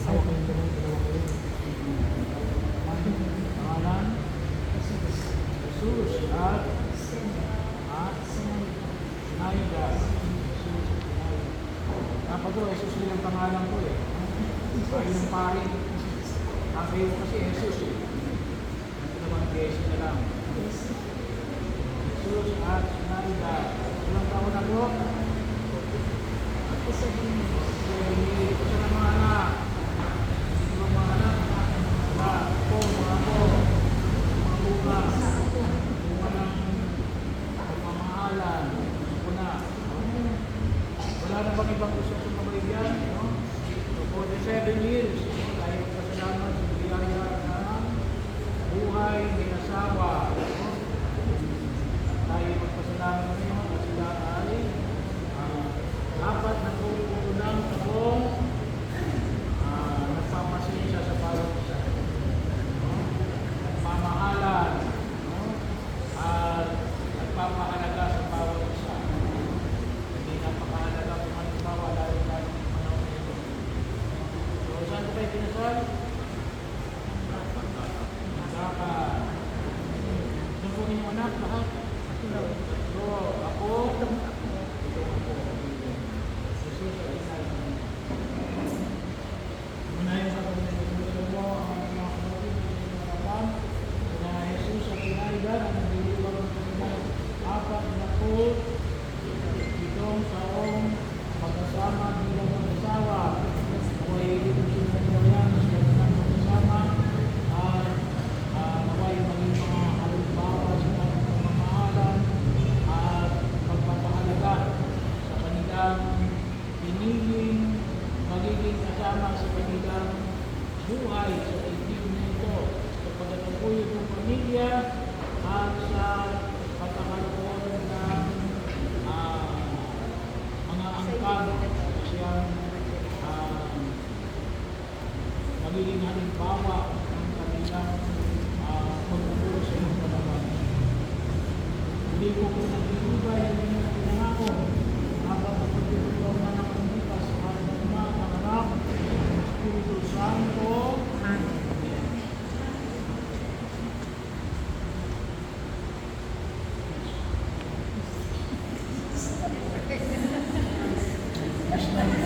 Asawa kayong dalawa kayo. Pangalan? Jesus at Naida. Dapat ko, Jesus yung pangalan ko eh. Yung pari. Ang kayo kasi Jesus eh. Ito naman Jesus na lang. Jesus at Naida. Ilang taon na po? Isa na mga anak. Mga anak. Mga po, mga po. Mga bunga. Bunga ng pagmamahalan. Una. Wala na bang ibang gusto sa mabaligyan? No? So, for the 7 years, tayo magpasalamat sa biyaya ng buhay ng asawa. No? Tayo magpasalamat ngayon at sila ay apat na pupunang taong nagpapasensya sa bawat isa. No? Nagmamahalan. No? At nagpapahalaga sa bawat isa. Hindi napakahalaga kung halimbawa lalo ng panahon nito. So, saan ko kayo pinasal? Saka. Saan po inyong anak lahat? So, ako. Unahin sa pagkakas mo ang mga kapatid na Jesus at Naida na nagdiliwag ng Panginoon. Apat na po itong taong magkasama bilang mag-asawa. Naway ilusin na nila yan sa kanilang magkasama at naway maging mga halimbawa sa kanilang pamamahalan at pagpapahalaga sa kanilang piniling magiging kasama sa kanilang buhay sa daigdig na ito sa pagkataguyod ng pamilya at sa pagkakaroon ng mga angkan siyang magiging halimbawa ng kanilang pagtuturo sa iyong panaman. Hindi ko po nag-iubay ang inyong pinangako habang pagtuturo na ng pagbukas sa harapan ng anak Espiritu Santo. Amen. Yes,